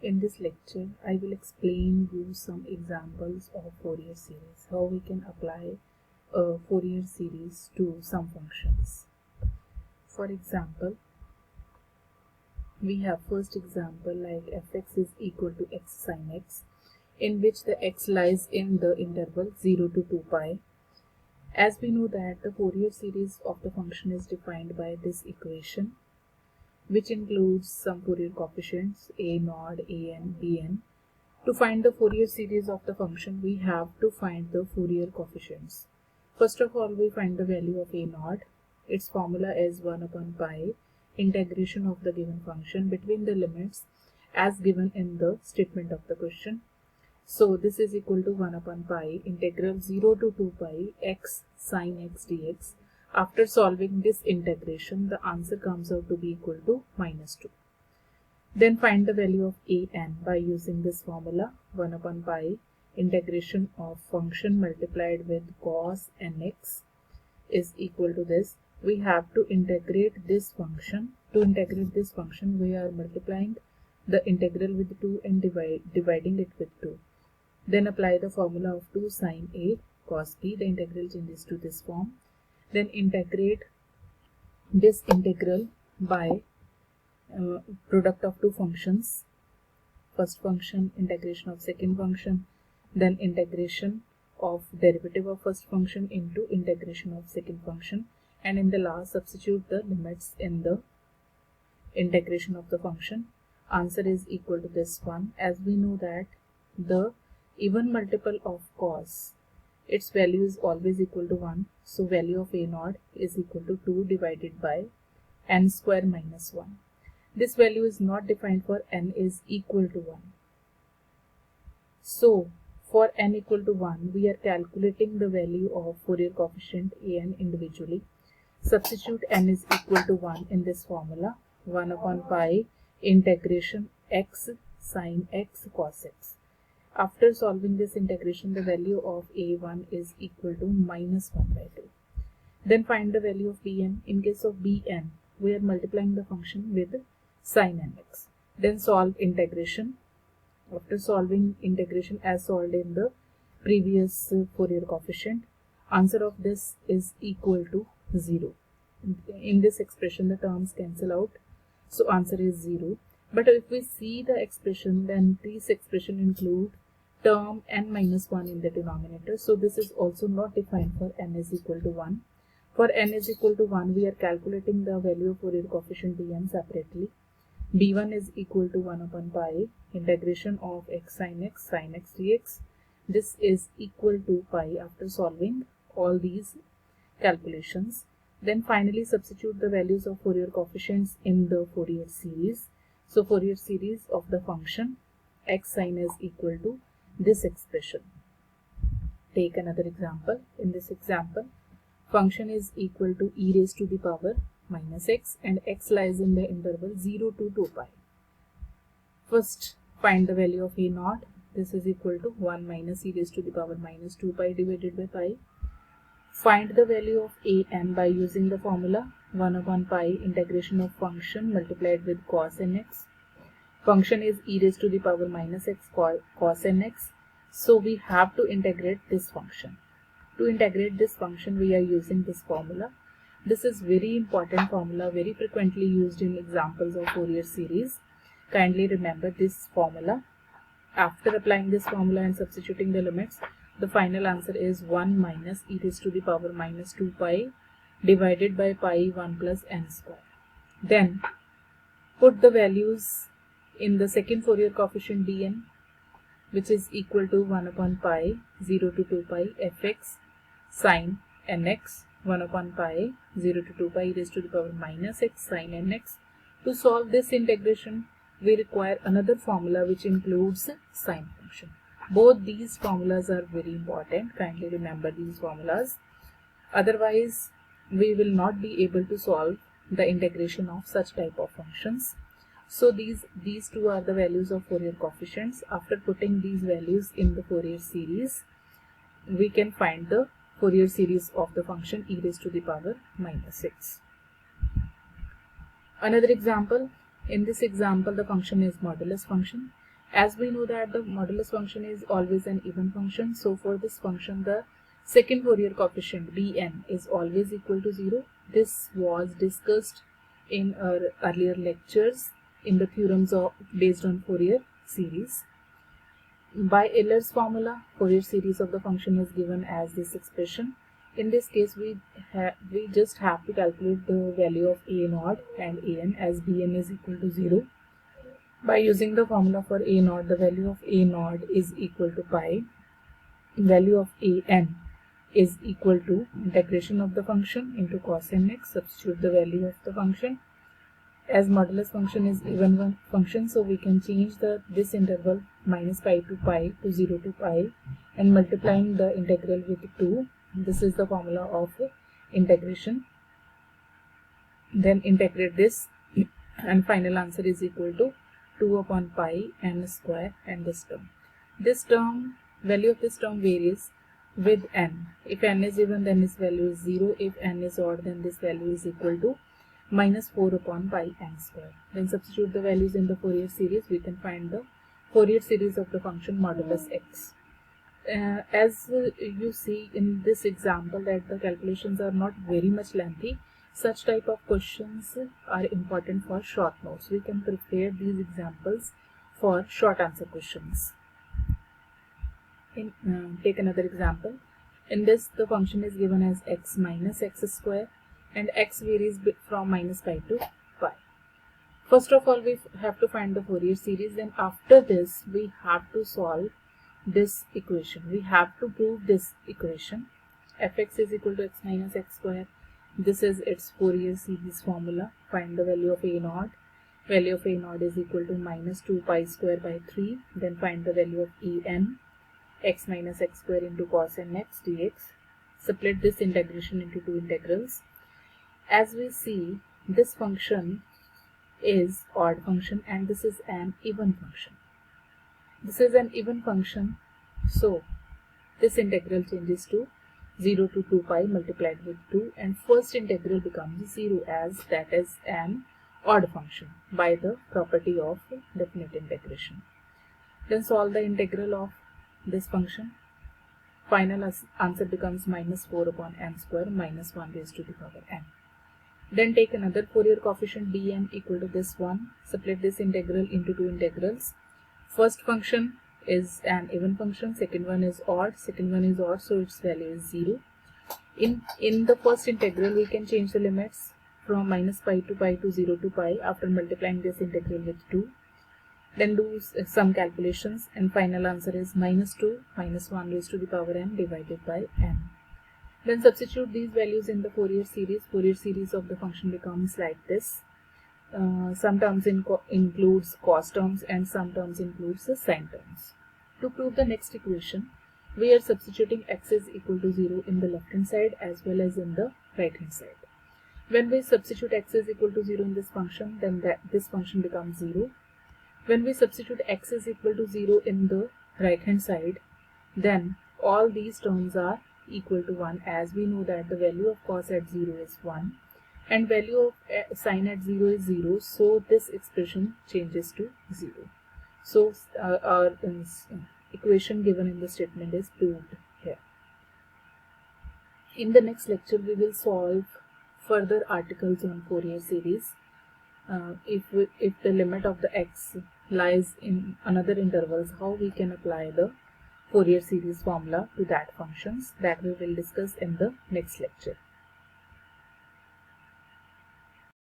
In this lecture, I will explain you some examples of Fourier series, how we can apply a Fourier series to some functions. For example, we have first example like fx is equal to x sin x, in which the x lies in the interval 0 to 2 pi. As we know that the Fourier series of the function is defined by this equation, which includes some Fourier coefficients a naught, an, bn. To find the Fourier series of the function, we have to find the Fourier coefficients. First of all, we find the value of a naught. Its formula is 1 upon pi integration of the given function between the limits as given in the statement of the question. So this is equal to 1 upon pi integral 0 to 2 pi x sin x dx. After solving this integration, the answer comes out to be equal to -2. Then find the value of an by using this formula 1 upon pi integration of function multiplied with cos nx is equal to this. We have to integrate this function. To integrate this function, we are multiplying the integral with 2 and dividing it with 2. Then apply the formula of 2 sin a cos b. The integral changes to this form. Then integrate this integral by product of two functions. First function integration of second function, then integration of derivative of first function into integration of second function, and in the last substitute the limits in the integration of the function. Answer is equal to this one. As we know that the even multiple of cos, its value is always equal to 1, so value of a naught is equal to 2 divided by n square minus 1. This value is not defined for n is equal to 1. So for n equal to 1, we are calculating the value of Fourier coefficient an individually. Substitute n is equal to 1 in this formula, 1 upon pi integration x sin x cos x. After solving this integration, the value of a1 is equal to -1 by 2. Then find the value of bn. In case of bn, we are multiplying the function with sin nx. Then solve integration. After solving integration as solved in the previous Fourier coefficient, answer of this is equal to 0. In this expression, the terms cancel out, so answer is 0. But if we see the expression, then this expression include term n minus 1 in the denominator. So this is also not defined for n is equal to 1. For n is equal to 1, we are calculating the value of Fourier coefficient bn separately. b1 is equal to 1 upon pi integration of x sin x dx. This is equal to pi after solving all these calculations. Then finally substitute the values of Fourier coefficients in the Fourier series. So Fourier series of the function x sin is equal to this expression. Take another example. In this example, function is equal to e raised to the power minus x and x lies in the interval 0 to 2 pi. First, find the value of a naught. This is equal to 1 minus e raised to the power minus 2 pi divided by pi. Find the value of an by using the formula 1 upon pi integration of function multiplied with cos nx. Function is e raised to the power minus x cos nx. So we have to integrate this function. To integrate this function, we are using this formula. This is very important formula, very frequently used in examples of Fourier series. Kindly remember this formula. After applying this formula and substituting the limits, the final answer is 1 minus e raised to the power minus 2 pi divided by pi 1 plus n square. Then put the values in the second Fourier coefficient bn, which is equal to 1 upon pi 0 to 2 pi fx sin nx 1 upon pi 0 to 2 pi raised to the power minus x sin nx. To solve this integration, we require another formula which includes sine function. Both these formulas are very important. Kindly remember these formulas. Otherwise, we will not be able to solve the integration of such type of functions. So these two are the values of Fourier coefficients. After putting these values in the Fourier series, we can find the Fourier series of the function e raised to the power minus 6. Another example. In this example, the function is modulus function As we know that the modulus function is always an even function, so for this function the second Fourier coefficient Bn is always equal to 0. This was discussed in our earlier lectures in the theorems based on Fourier series. By Euler's formula, Fourier series of the function is given as this expression. In this case, we just have to calculate the value of a0 and an as Bn is equal to 0. By using the formula for a0, the value of a0 is equal to pi. Value of an is equal to integration of the function into cos nx. Substitute the value of the function. As modulus function is even function, so we can change this interval minus pi to pi to 0 to pi and multiplying the integral with 2. This is the formula of integration. Then integrate this and final answer is equal to 2 upon pi n square and this term. This term, value of this term varies with n. If n is even, then this value is 0. If n is odd, then this value is equal to minus 4 upon pi n square. Then substitute the values in the Fourier series. We can find the Fourier series of the function modulus x. As you see in this example that the calculations are not very much lengthy, such type of questions are important for short notes. We can prepare these examples for short answer questions. Take another example. In this, the function is given as x minus x square and x varies from minus pi to pi. First of all, we have to find the Fourier series. Then after this, we have to solve this equation. We have to prove this equation. Fx is equal to x minus x square. This is its Fourier series formula. Find the value of a0. Value of a0 is equal to minus 2 pi square by 3. Then find the value of en. X minus x square into cos nx dx. Split this integration into two integrals. As we see, this function is odd function and this is an even function. This is an even function, so this integral changes to 0 to 2 pi multiplied with 2 and first integral becomes 0 as that is an odd function by the property of definite integration. Then solve the integral of this function. Final answer becomes minus 4 upon n square minus 1 raised to the power n. Then take another Fourier coefficient Bn equal to this one. Split this integral into two integrals. First function is an even function, second one is odd. Second one is odd, so its value is 0. In the first integral, we can change the limits from minus pi to 0 to pi after multiplying this integral with 2. Then do some calculations and final answer is minus 2 minus 1 raised to the power n divided by n. Then substitute these values in the Fourier series. Fourier series of the function becomes like this. Some terms includes cos terms and some terms includes the sine terms. To prove the next equation, we are substituting x is equal to 0 in the left hand side as well as in the right hand side. When we substitute x is equal to 0 in this function, then this function becomes 0. When we substitute x is equal to 0 in the right hand side, then all these terms are equal to 1 as we know that the value of cos at 0 is 1 and value of sine at 0 is 0, so this expression changes to 0. So our equation given in the statement is proved here. In the next lecture, we will solve further articles on Fourier series. If the limit of the x lies in another intervals, how we can apply the Fourier series formula to that functions, that we will discuss in the next lecture.